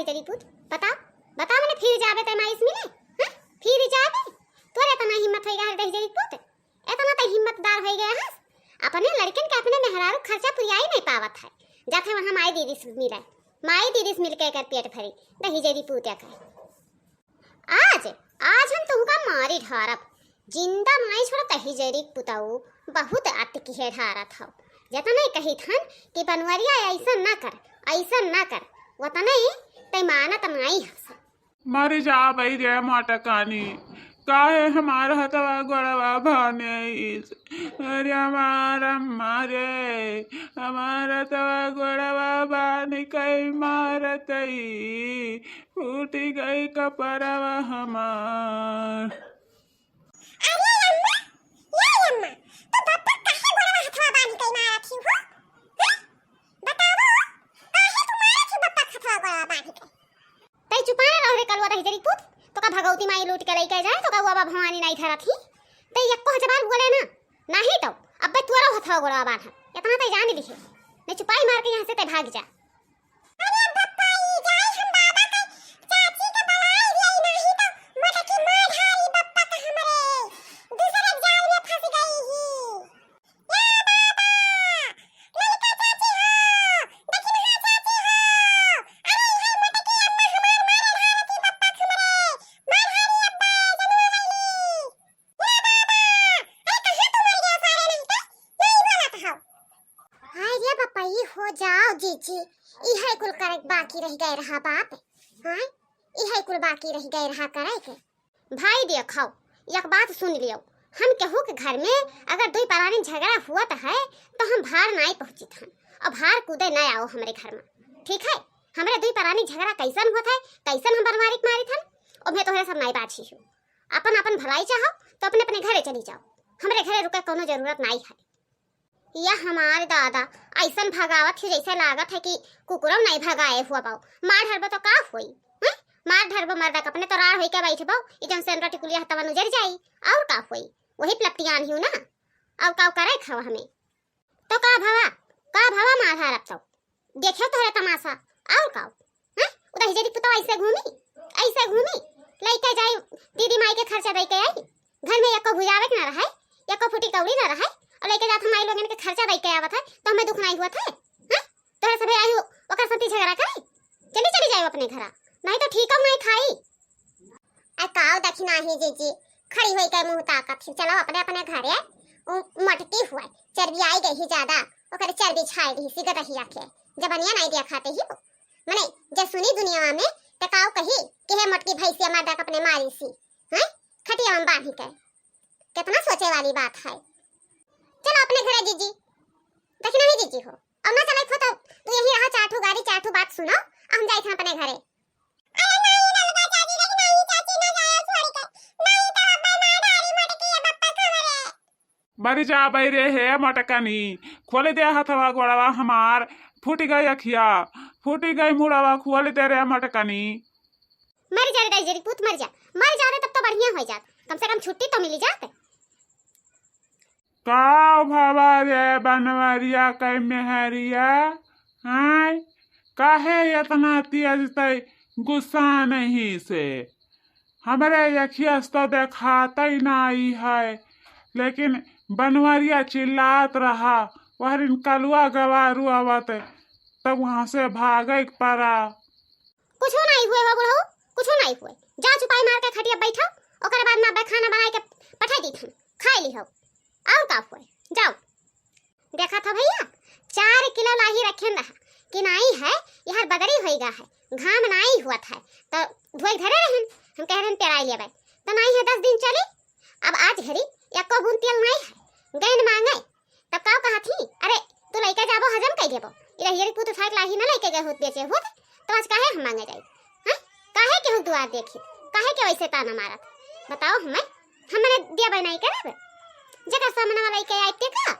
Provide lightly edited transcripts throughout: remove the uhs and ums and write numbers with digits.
रही तेरी पूत बता बता मैंने फिर जावे ते माइस मिले हां फिर जावे तोरे तना हिम्मत होई गया रही तेरी पूत इतना तो हिम्मतदार हो गया है अपने लड़कन के अपने मेहरारू खर्चा पुरियाई नहीं पावत है जाके वहां माई दीदी से मिला माई दीदी से मिलके कर पेट भरी दही जेरी पूत का आज आज हम तुमका मारी ढारब जिंदा माई छोड़ तही जेरी पुताऊ बहुत अटकी है ढारा था जतना कही थन कि बनवरिया ऐसा ना कर वतना तै मानत माई हस मर जा भाई रे मटकानी काहे हमारा हथवा गोड़वा भाने अरे हमारा मारे हमारा तवा गोड़वा बानी कई मारतई फूटी गई कपड़वा हमार भगवती माई लूट के लेके जाए तो का बाबा भवानी नहीं धरा थी ते एको जबान बोले ना नहीं तो अब बे तुरो हथवा गोड़ा बांध इतना तो जान लिखे नहीं चुपाई मार के यहां से ते भाग जा अरे बप्पाई जाए हम बाबा के चाची के बुलाई ले नहीं तो मत की मार हारी बप्पा का हमरे दूसरे जाल में फंस गई ही या बाबा ललिता चाची हो देखी महा चाची हो अरे हाय मत की अम्मा हमार मार हारती बप्पा हमरे हो जाओ जीजी इहे कुल करे बाकी रह गए रहा बात हां इहे कुल बाकी रह गए रहा करे के भाई देखो एक बात सुन लियो हम केहू के घर में अगर दो परानी झगड़ा हुआ तो है तो हम भार नहीं पहुंची थन और भार कूदे न आओ हमारे घर में ठीक है हमरे दो परानी झगड़ा कैसन होत है कैसन हम बरमारी मारी थन और मैं तोहरे सब नहीं बात छी अपन अपन भलाई चाहो तो अपने अपने घरे चली जाओ हमरे घरे रुके कोनो जरूरत नहीं है या हमारे दादा ऐसन भगावत है जैसे लागत है कि कुकुरम नहीं भगाए हुआ पाओ मार धरबो तो का होई हैं मार धरबो मर्दा अपने तो राड़ होई के बैठे पाओ इजन सेंरा टिकुलिया हतवा नजर जाई और का होई वही प्लपटियान हिउ ना और का करे खावा हमें तो का भवा मार धरब तो देखियो तोरे तमाशा और का हैं उधर जरी पुतो ऐसे घूमी लइके जाई दीदी माई के खर्चा दे के आई घर में एको भुजावे के ना रहे एको फुटी कौड़ी ना रहे और लेके जात हमारे लोगन के खर्चा दे के आवत है तो हमें दुख नहीं हुआ था हैं तोरे सबे आई ओकर संती झगड़ा करे चली जाओ अपने घर नहीं तो ठीक हम नहीं खाई आ काव दखिना ही जीजी खड़ी होई के मुंह ताकत चलो अपने अपने घरे मटकी हुआ चर्बी आई गई ही ज्यादा ओकर चर्बी छाई रही सी गदहिया के जबनिया नहीं दिया खाते ही माने जे सुनी दुनिया में त काव कही कि हे मटकी भैंसिया मर्दा अपने मारी सी हैं खटिया में बांधी के कितना सोचे वाली बात है चलो अपने घरे जीजी देखना ही जीजी हो अब ना चले खो तो तू यही रहा चाठू गाड़ी चाठू बात सुनो हम जाए थे अपने घरे अरे नहीं ललका चाची रे नहीं चाची ना जाओ छोड़ के नहीं तो अब्बा मार डाली मटकी ये बप्पा खमरे मर जा भाई रे हे मटकानी खोले दे हथवा गोड़वा हमार फूट गई अखिया फूटी गई मुड़वा खोले दे रे मटकानी मर जा रे जेरी पूत मर जा रे तब तो बढ़िया हो जात कम से कम छुट्टी तो मिली जात का भावा रे बनवरिया कई मेहरिया हाय काहे इतना तेज तय गुस्सा नहीं से हमरे यखियस तो देखाता ही नहीं है लेकिन बनवरिया चिल्लात रहा वह कलुआ गवारू आवत तब वहां से भागे पड़ा कुछ नहीं हुए हो बुढ़ऊ कुछ नहीं हुए जा चुपाई मार के खटिया बैठो ओकर बाद ना खाना बना के पठा दी थन खाई ली हो और का हुए जाओ देखा था भैया 4 किलो लाही रखे रहा कि नहीं है यार बदरी होएगा है घाम नहीं हुआ था तो धोए धरे रहन हम कह रहे पेराई लेबे तो नहीं है 10 दिन चली अब आज घरी एको बूंद तेल नहीं है गैन मांगे तब का कहा थी अरे तू लेके जाबो हजम कर देबो इधर येरी पुत उठा के लाही ना लेके गए होत बेचे होत तो आज काहे हम मांगे जाई हां काहे के हो दुआ देखी काहे के वैसे ताना मारत बताओ हमने दिया बनाई करब जगह सामने वाला के आइते का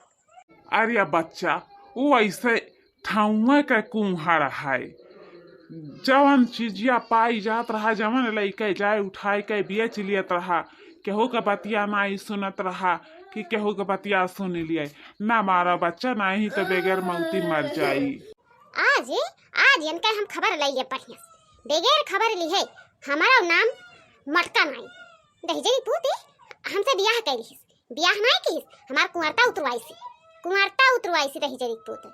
अरे बच्चा वो ऐसे ठाउए के कुम्हार है जवन चीजिया पाई जात रहा जवन लइके जाए उठाए के बेच लियत रहा केहू के बतिया नहीं सुनत रहा कि केहू के बतिया सुन लिए ना मारा बच्चा नहीं तो बगैर मौती मर जाई आज इनका हम खबर लइए बढ़िया बेगैर खबर ली है हमारा नाम मटका नहीं दहिजरी पूते हमसे बियाह कैलिस बियाह नहीं किस हमार कुंवरता उतरवाई सी दहिजरी पूते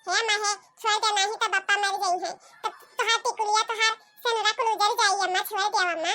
हे माहे छोड़ दे नहीं तो बप्पा मर गई है तब तोहार टिकुलिया तोहार सनरा कुल उजर जाई अम्मा छोड़ दे अम्मा